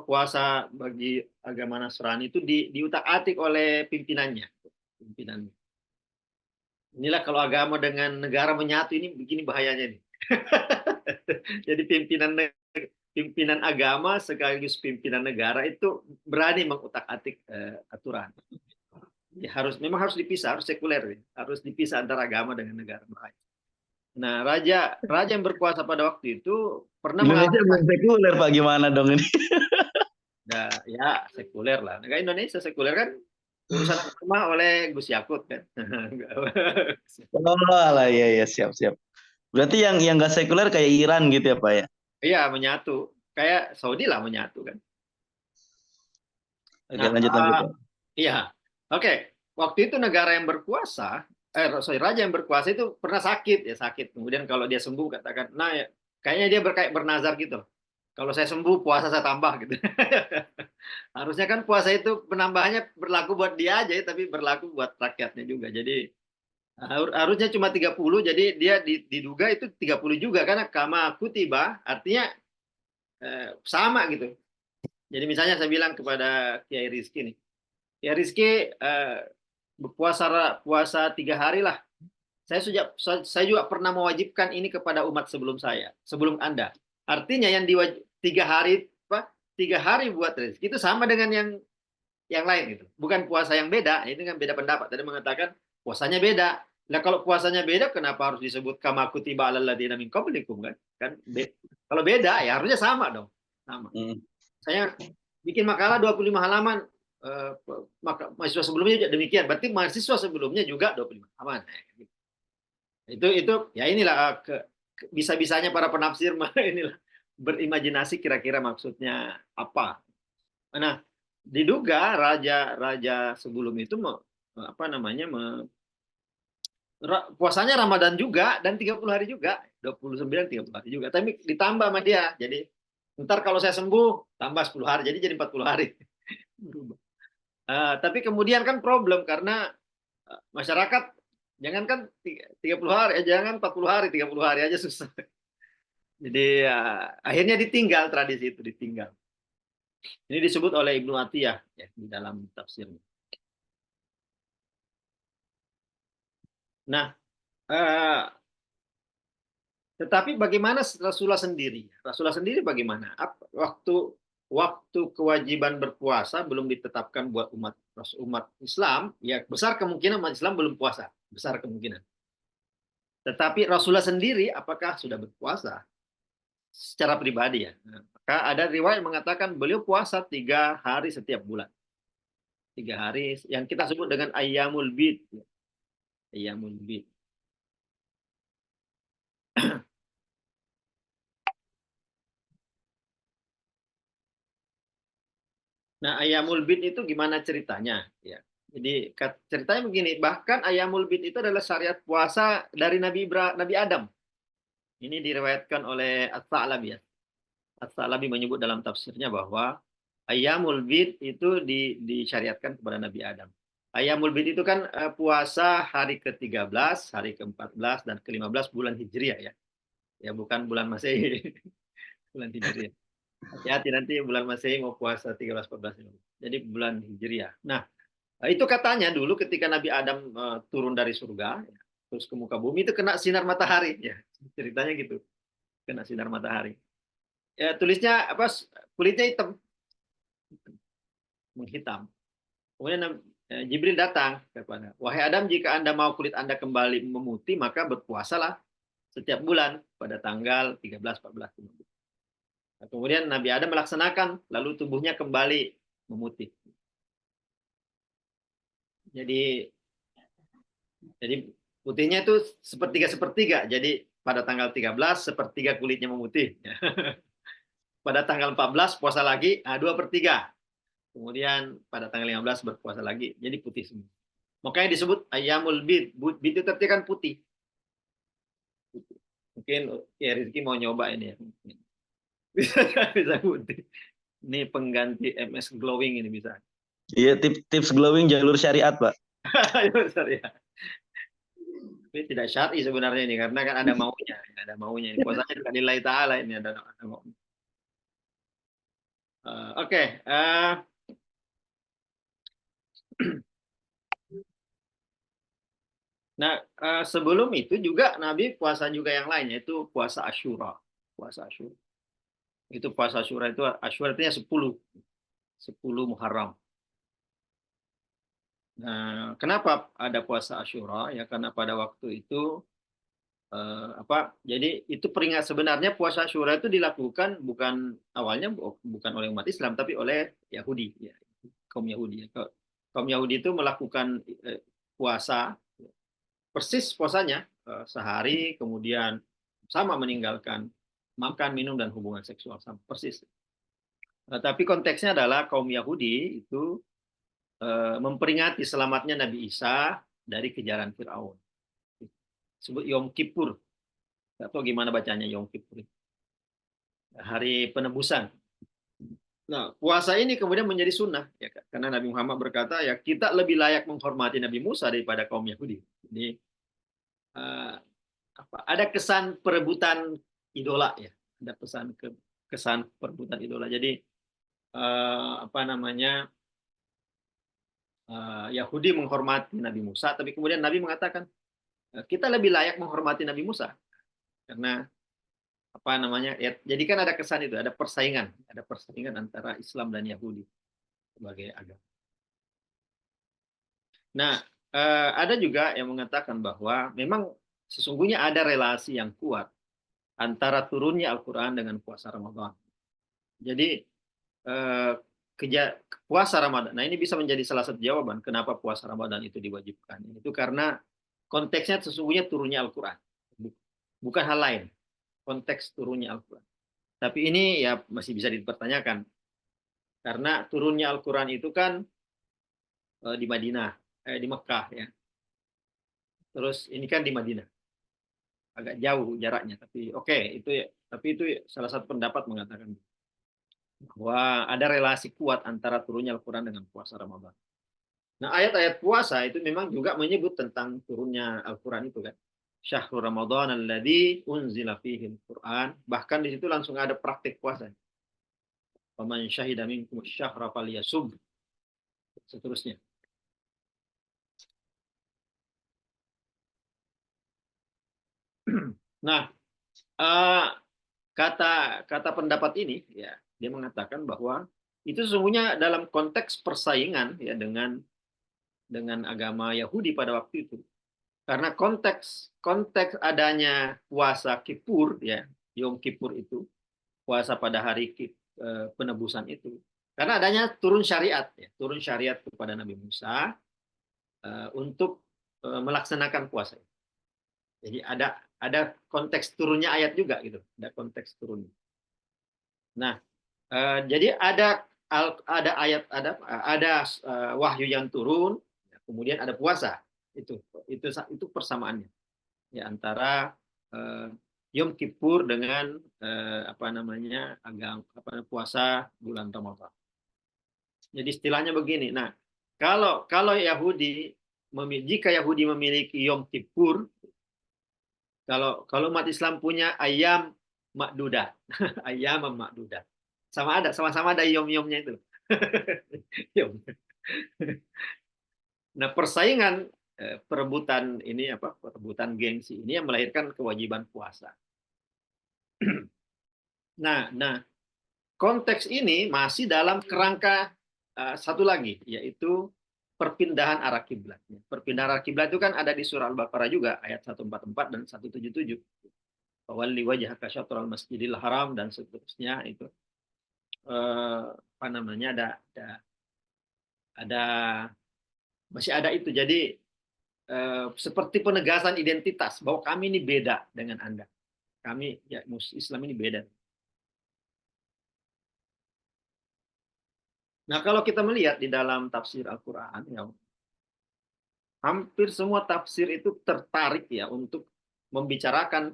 puasa bagi agama Nasrani itu diutak-atik oleh pimpinannya. Pimpinannya. Inilah kalau agama dengan negara menyatu ini begini bahayanya nih. Jadi pimpinan agama sekaligus pimpinan negara itu berani mengutak-atik aturan. Ya, memang harus dipisah, harus sekuler, ya. Harus dipisah antara agama dengan negara. Nah, raja raja yang berkuasa pada waktu itu pernah Indonesia mengatakan, belum sekuler Pak, gimana dong ini? ya sekuler lah. Negara Indonesia sekuler kan urusan agama oleh Gus Yakut kan. Oh lah, ya ya, siap siap. Berarti yang nggak sekuler kayak Iran gitu ya Pak ya? Iya, menyatu. Kayak Saudi lah menyatu kan. Oke, Nah, lanjut lanjut Pak. iya. Oke. Waktu itu negara yang berkuasa, raja yang berkuasa itu pernah sakit, ya sakit. Kemudian kalau dia sembuh katakan, nah ya, kayaknya dia kayak bernazar gitu. Kalau saya sembuh, puasa saya tambah gitu. Harusnya kan puasa itu penambahannya berlaku buat dia aja, tapi berlaku buat rakyatnya juga. Jadi harusnya cuma 30, jadi dia diduga itu 30 juga karena kama kutiba artinya sama gitu. Jadi misalnya saya bilang kepada Kiai Rizky nih, ya Rizky puasa 3 hari lah. Saya juga pernah mewajibkan ini kepada umat sebelum saya, sebelum Anda. Artinya yang 3 hari, apa? 3 hari buat Rizky itu sama dengan yang lain gitu. Bukan puasa yang beda, ini kan beda pendapat. Tadi mengatakan puasanya beda. Nah kalau puasanya beda, kenapa harus disebut kama kutiba alal ladzina min qablikum kan? Kalau beda ya harusnya sama dong. Sama. Hmm. Saya bikin makalah 25 halaman, mahasiswa sebelumnya juga demikian. Berarti mahasiswa sebelumnya juga 25 halaman. Itu ya inilah bisa-bisanya para penafsir inilah berimajinasi kira-kira maksudnya apa. Nah, diduga raja-raja sebelum itu apa namanya puasanya Ramadan juga dan 30 hari juga, 29 30 hari juga. Tapi ditambah sama dia. Jadi ntar kalau saya sembuh tambah 10 hari jadi 40 hari. Tapi kemudian kan problem karena masyarakat jangankan 30 hari, jangan 40 hari, 30 hari aja susah. Jadi akhirnya ditinggal tradisi itu ditinggal. Ini disebut oleh Ibnu Atiyah ya, di dalam tafsirnya. Nah, tetapi bagaimana Rasulullah sendiri? Rasulullah sendiri bagaimana? Waktu kewajiban berpuasa belum ditetapkan buat umat Islam, ya besar kemungkinan umat Islam belum puasa, besar kemungkinan. Tetapi Rasulullah sendiri apakah sudah berpuasa secara pribadi ya? Nah, maka ada riwayat mengatakan beliau puasa 3 hari setiap bulan, 3 hari yang kita sebut dengan Ayyamul Bid, Ayyamul Bid. Nah, Ayamul Bid itu gimana ceritanya? Ya. Jadi ceritanya begini, bahkan Ayamul Bid itu adalah syariat puasa dari Nabi Adam. Ini diriwayatkan oleh At-Ta'labi ya. At-Ta'labi menyebut dalam tafsirnya bahwa Ayamul Bid itu disyariatkan kepada Nabi Adam. Ayamul Bid itu kan puasa hari ke-13, hari ke-14 dan ke-15 bulan Hijriah ya. Ya bukan bulan Masehi. Bulan Hijriah. Hati-hati nanti bulan Masehi mau puasa 13 14 ini. Jadi bulan Hijriah. Nah, itu katanya dulu ketika Nabi Adam turun dari surga terus ke muka bumi itu kena sinar matahari ya. Ceritanya gitu. Kena sinar matahari. Ya tulisnya apa kulitnya hitam, menghitam. Kemudian Jibril datang kepada, "Wahai Adam, jika Anda mau kulit Anda kembali memutih, maka berpuasalah setiap bulan pada tanggal 13 14 15." Nah, kemudian Nabi Adam melaksanakan, lalu tubuhnya kembali memutih. Jadi putihnya itu sepertiga-sepertiga. Jadi pada tanggal 13 sepertiga kulitnya memutih. Pada tanggal 14 puasa lagi 2/3. Kemudian pada tanggal 15 berpuasa lagi. Jadi putih semua. Makanya disebut Ayyamul Bid. Bid itu artinya kan putih. Mungkin ya Rizky mau nyoba ini ya. Bisa putih. Ini pengganti MS Glowing ini bisa. Iya, tips glowing jalur syariat Pak. Sorry ya. Tapi tidak syar'i sebenarnya ini karena kan ada maunya, ada maunya. Puasanya juga nilai ta'ala ini ada mau. Oke. Nah, sebelum itu juga Nabi puasa juga yang lain, yaitu puasa Asyura. Puasa Asyura. Itu puasa Asyura itu Asyura artinya 10 Muharram. Nah, kenapa ada puasa Asyura? Ya karena pada waktu itu jadi itu sebenarnya puasa Asyura itu dilakukan awalnya bukan oleh umat Islam tapi oleh Yahudi, ya, kaum Yahudi. Kaum Yahudi itu melakukan puasa persis puasanya sehari, kemudian sama meninggalkan makan, minum, dan hubungan seksual sama persis. Tapi konteksnya adalah kaum Yahudi itu memperingati selamatnya Nabi Isa dari kejaran Firaun. Disebut Yom Kippur. Atau gimana bacanya Yom Kippur? Hari penebusan. Nah, puasa ini kemudian menjadi sunnah, ya, karena Nabi Muhammad berkata, ya kita lebih layak menghormati Nabi Musa daripada kaum Yahudi. Jadi ada kesan perebutan idola, ya, ada kesan perebutan idola. Jadi Yahudi menghormati Nabi Musa, tapi kemudian Nabi mengatakan kita lebih layak menghormati Nabi Musa karena ya, jadi kan ada kesan itu, ada persaingan antara Islam dan Yahudi sebagai agama. Nah, ada juga yang mengatakan bahwa memang sesungguhnya ada relasi yang kuat antara turunnya Al-Quran dengan puasa Ramadan. Jadi puasa Ramadan, nah ini bisa menjadi salah satu jawaban kenapa puasa Ramadan itu diwajibkan. Itu karena konteksnya sesungguhnya turunnya Al-Quran, bukan hal lain. Konteks turunnya Al-Quran. Tapi ini ya masih bisa dipertanyakan. Karena turunnya Al-Quran itu kan di Madinah, di Mekah, ya. Terus ini kan di Madinah. Agak jauh jaraknya, tapi itu salah satu pendapat mengatakan bahwa ada relasi kuat antara turunnya Al-Quran dengan puasa Ramadan. Nah, ayat-ayat puasa itu memang juga menyebut tentang turunnya Al-Quran itu kan. Syahrul Ramadan alladzi unzila fihi Al-Quran. Bahkan di situ langsung ada praktik puasa. Faman syahida minkum syahra falyasum. Seterusnya. Nah, kata pendapat ini, ya, dia mengatakan bahwa itu sesungguhnya dalam konteks persaingan, ya, dengan agama Yahudi pada waktu itu. Karena konteks adanya puasa Kippur, ya, Yom Kippur itu, puasa pada hari penebusan itu. Karena adanya turun syariat kepada Nabi Musa untuk melaksanakan puasa. Jadi ada konteks turunnya ayat juga gitu, ada konteks turunnya. Nah, jadi ada ayat, ada wahyu yang turun, kemudian ada puasa. Itu persamaannya, ya, antara Yom Kippur dengan puasa bulan Ramadan. Jadi istilahnya begini. Nah, kalau jika Yahudi memiliki Yom Kippur, kalau umat Islam punya ayam makdudah, ayam makdudah, sama-sama ada yom-yomnya itu. Nah, persaingan perebutan gengsi ini yang melahirkan kewajiban puasa. Nah, konteks ini masih dalam kerangka satu lagi, yaitu perpindahan arah kiblat. Perpindahan arah kiblat itu kan ada di surah Al-Baqarah juga, ayat 144 dan 177. Fawalli wajhaka syatral masjidil haram dan seterusnya itu. Masih ada itu. Jadi seperti penegasan identitas bahwa kami ini beda dengan Anda. Kami, ya, Islam ini beda. Nah, kalau kita melihat di dalam tafsir Al-Quran, ya, hampir semua tafsir itu tertarik, ya, untuk membicarakan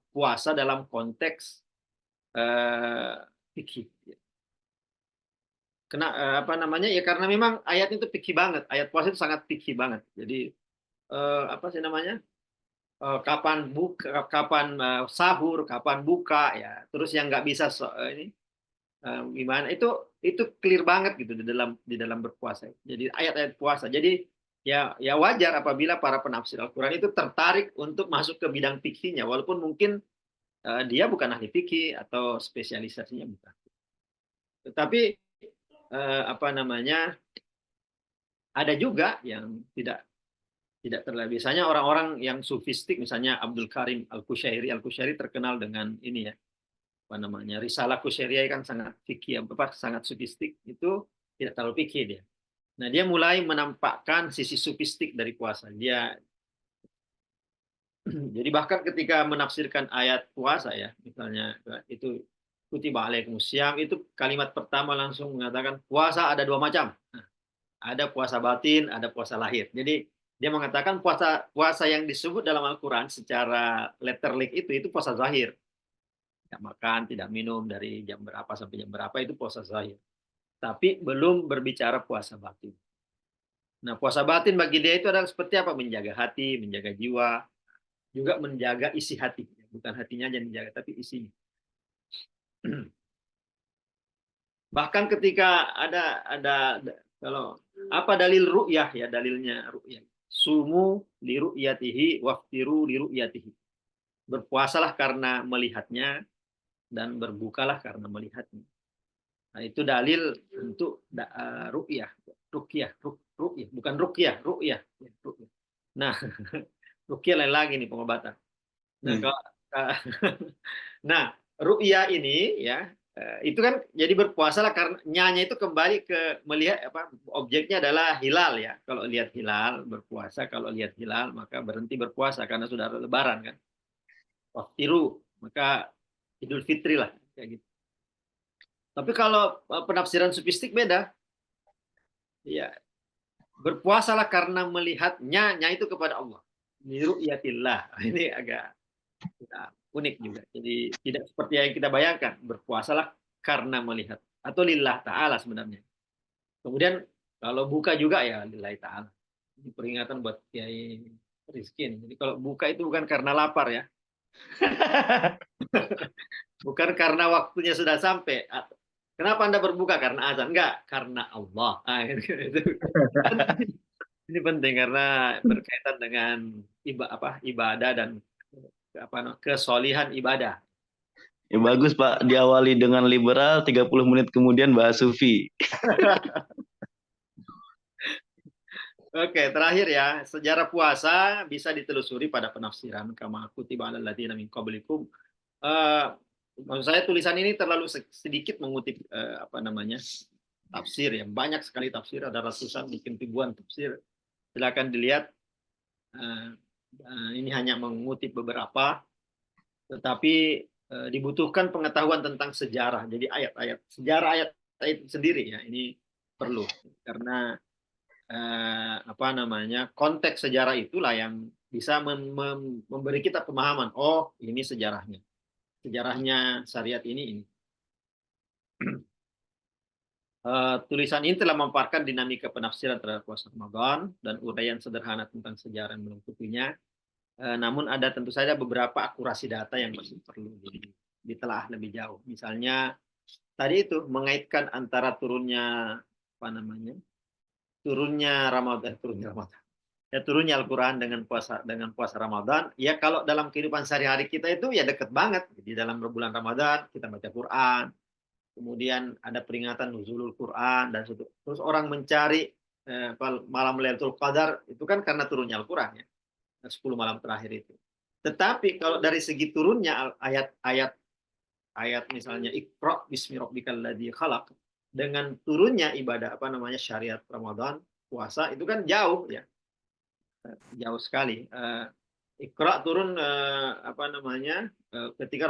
puasa dalam konteks fikih. Ya, karena memang ayat itu fikih banget. Ayat puasa itu sangat fikih banget. Jadi kapan buka, kapan sahur, kapan buka, ya. Terus yang nggak bisa gimana itu clear banget gitu di dalam berpuasa. Jadi ayat-ayat puasa. Jadi ya wajar apabila para penafsir Al-Qur'an itu tertarik untuk masuk ke bidang fikihnya walaupun mungkin dia bukan ahli fikih atau spesialisasinya bukan. Tetapi apa namanya? Ada juga yang tidak terlalu. Biasanya orang-orang yang sufistik, misalnya Abdul Karim Al-Kushairi. Al-Kushairi terkenal dengan ini ya, apa namanya, Risalah Kushairiyah kan sangat fikih, sangat sufistik. Itu tidak terlalu fikih dia. Nah, dia mulai menampakkan sisi sufistik dari puasa. Jadi bahkan ketika menafsirkan ayat puasa ya, misalnya itu kutiba alaikumusiyam, itu kalimat pertama langsung mengatakan puasa ada dua macam. Nah, ada puasa batin, ada puasa lahir. Jadi dia mengatakan puasa yang disebut dalam Al-Quran secara letterlik itu puasa zahir. Tidak makan, tidak minum dari jam berapa sampai jam berapa itu puasa zahir. Tapi belum berbicara puasa batin. Nah, puasa batin bagi dia itu adalah seperti apa? Menjaga hati, menjaga jiwa, juga menjaga isi hati. Bukan hatinya aja menjaga, tapi isinya. Bahkan ketika ada kalau apa dalil ru'yah ya, dalilnya ru'yah. Sumu li ru'yatihi waftiru li ru'yatihi. Berpuasalah karena melihatnya dan berbukalah karena melihatnya. Nah, itu dalil untuk ru'yah, ru'yah, bukan ruqyah, ru'yah. Nah, ruqyah lain lagi nih pengobatan. Nah, kalau nah, ru'yah ini ya itu kan jadi berpuasalah karena nyanya itu kembali ke melihat apa objeknya adalah hilal ya. Kalau lihat hilal berpuasa, kalau lihat hilal maka berhenti berpuasa karena sudah lebaran kan. Waftiru maka Idul Fitri lah kayak gitu. Tapi kalau penafsiran sufistik beda. Ya, berpuasalah karena melihatnya itu kepada Allah. Niru'yatillah. Ini agak unik juga. Jadi tidak seperti yang kita bayangkan. Berpuasalah karena melihat. Atau lillah ta'ala sebenarnya. Kemudian kalau buka juga ya lillahi ta'ala. Ini peringatan buat Kiai Rizky ini. Jadi kalau buka itu bukan karena lapar ya. Bukan karena waktunya sudah sampai. Kenapa Anda berbuka? Karena azan? Enggak, karena Allah. Ini penting karena berkaitan dengan ibadah dan kesolihan ibadah. Ya bagus Pak, diawali dengan liberal, 30 menit kemudian bahas sufi. Oke, terakhir ya, sejarah puasa bisa ditelusuri pada penafsiran kama kutiba alal ladzina min qablikum. Maksud saya tulisan ini terlalu sedikit mengutip tafsir ya. Banyak sekali tafsir, ada ratusan, mungkin ribuan tafsir. Silakan dilihat. Ini hanya mengutip beberapa, tetapi dibutuhkan pengetahuan tentang sejarah. Jadi sejarah ayat itu sendiri ya ini perlu karena konteks sejarah itulah yang bisa memberi kita pemahaman. Oh, ini sejarahnya syariat ini. Tulisan ini telah memaparkan dinamika penafsiran terhadap puasa Ramadan dan uraian sederhana tentang sejarah yang melengkapinya. Namun ada tentu saja beberapa akurasi data yang masih perlu ditelaah lebih jauh. Misalnya tadi itu mengaitkan antara turunnya turunnya Al-Quran dengan puasa Ramadan. Ya kalau dalam kehidupan sehari-hari kita itu ya dekat banget. Di dalam bulan Ramadan kita baca Quran, kemudian ada peringatan nuzulul Quran dan terus orang mencari malam Lailatul Qadar itu kan karena turunnya Al-Quran ya. 10 malam terakhir itu. Tetapi kalau dari segi turunnya ayat misalnya Iqra bismi rabbikal ladzi khalaq dengan turunnya ibadah syariat Ramadan, puasa itu kan jauh ya. Jauh sekali. Iqra turun ketika